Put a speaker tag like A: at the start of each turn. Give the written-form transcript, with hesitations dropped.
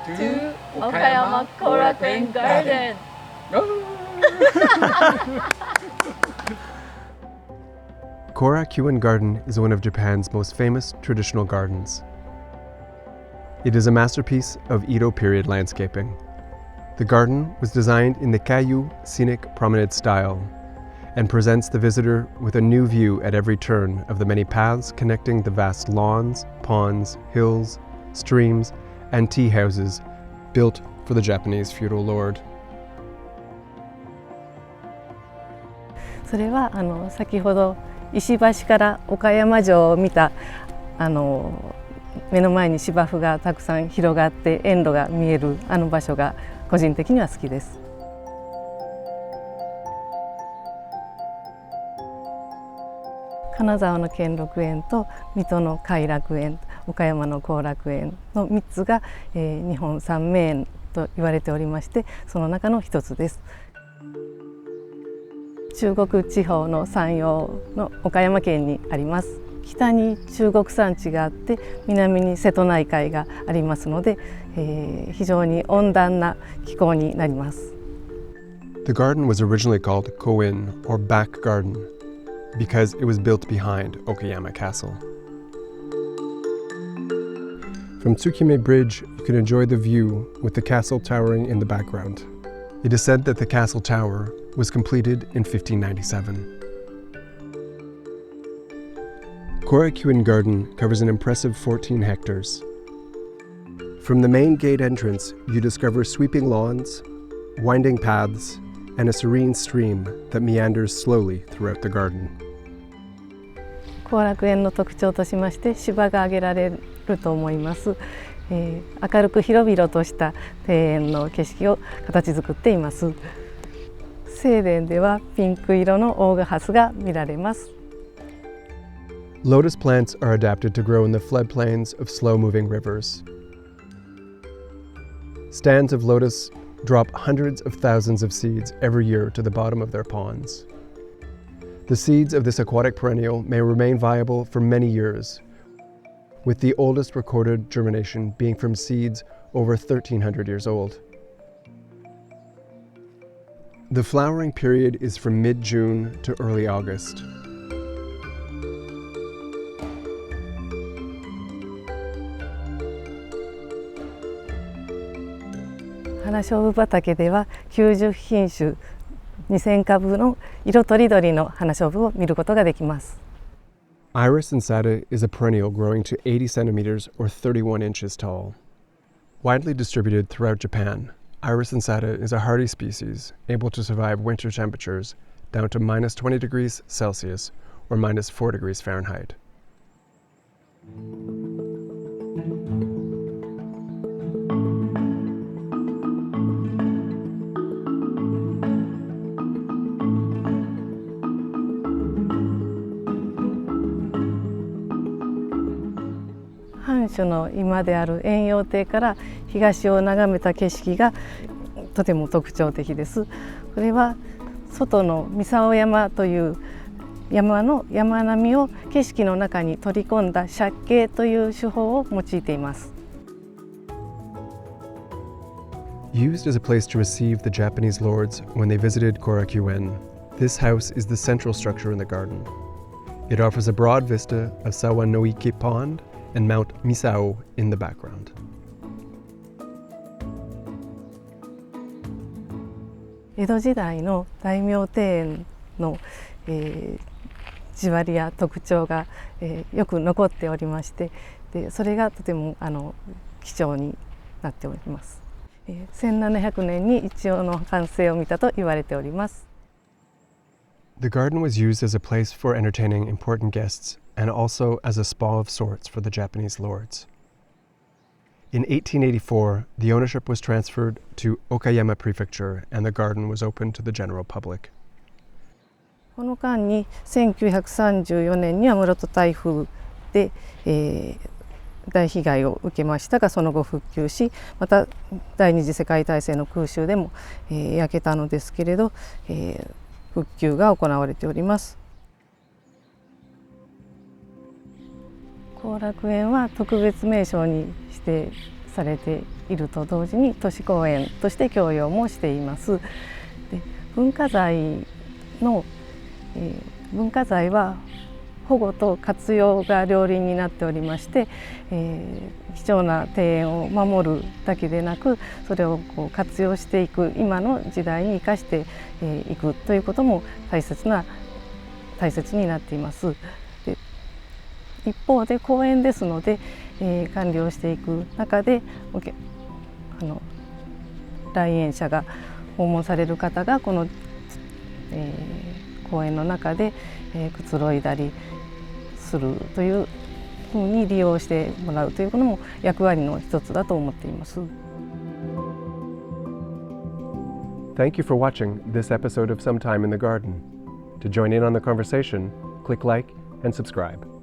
A: to Okayama Korakuen Garden.
B: Korakuen Garden is one of Japan's most famous traditional gardens. It is a masterpiece of Edo period landscaping. The garden was designed in the Keiyu scenic promenade style and presents the visitor with a new view at every turn of the many paths connecting the vast lawns, ponds, hills, streams, and tea houses built for the Japanese feudal lord.
C: それは先ほど石橋から岡山城を見た目の前に芝生がたくさん広がって遠路が見える場所が個人的には好きです。金沢の兼六園と水戸の偕楽園、岡山の後楽園の3つが、日本三名園と言われておりまして、その中の一つです。中国地方の山陽の岡山県にあります。北に中国山地があって南に瀬戸内海がありますので、非常に温暖な気候になります。
B: The garden was originally called Koin, or Back Garden, because it was built behind Okayama Castle. From Tsukime Bridge, you can enjoy the view with the castle towering in the background. It is said that the castle tower was completed in 1597. Korakuen Garden covers an impressive 14 hectares. From the main gate entrance, you discover sweeping lawns, winding paths, and a serene stream that meanders slowly throughout the garden.
C: 後楽園の特徴としまして芝が挙げられると思います。明るく広々とした庭園の景色を形作っています。正殿ではピンク色の大賀ハスが見られます。
B: Lotus plants are adapted to grow in the floodplains of slow-moving rivers. Stands of lotus drop hundreds of thousands of seeds every year to the bottom of their ponds. The seeds of this aquatic perennial may remain viable for many years, with the oldest recorded germination being from seeds over 1,300 years old. The flowering period is from mid-June to early August.
C: 「花菖蒲畑」では90品種2000株の色とりどりの花菖蒲を見ることができます。
B: Iris insata is a perennial growing to 80 centimeters or 31 inches tall. Widely distributed throughout Japan, Iris insata is a hardy species able to survive winter temperatures down to minus 20 degrees Celsius or minus 4 degrees Fahrenheit.
C: 藩主の居間である延養亭から東を眺めた景色がとても特徴的です。これは外の三竿山という山の山並みを景色の中に取り込んだ借景という手法を用いています。
B: Used as a place to receive the Japanese lords when they visited Korakuen, this house is the central structure in the garden. It offers a broad vista of Sawanoike Pond and Mount Misao in the background.
C: 江戸時代の大名庭園の、地割りや特徴が、よく残っておりまして、それがとても貴重になっております。1700年に一応の完成を見たと言われております。
B: The garden was used as a place for entertaining important guests and also as a spa of sorts for the Japanese lords. In 1884, the ownership was transferred to Okayama Prefecture and the garden was opened to the general public.
C: この間に1934年には室戸台風で、大被害を受けましたがその後復旧し、また第二次世界大戦の空襲でも、焼けたのですけれど、復旧が行われております。後楽園は特別名勝に指定されていると同時に都市公園として供用もしています。で文化財は保護と活用が両輪になっておりまして、貴重な庭園を守るだけでなくそれを活用していく今の時代に生かしていくということも大切になっています。で一方で公園ですので、管理をしていく中で来園者が訪問される方がこの、公園の中で、くつろいだりするというふうに利用してもらうということも役割の一つだと思っています。
B: Thank you for watching this episode of Sometime in the Garden. To join in on the conversation, click like and subscribe.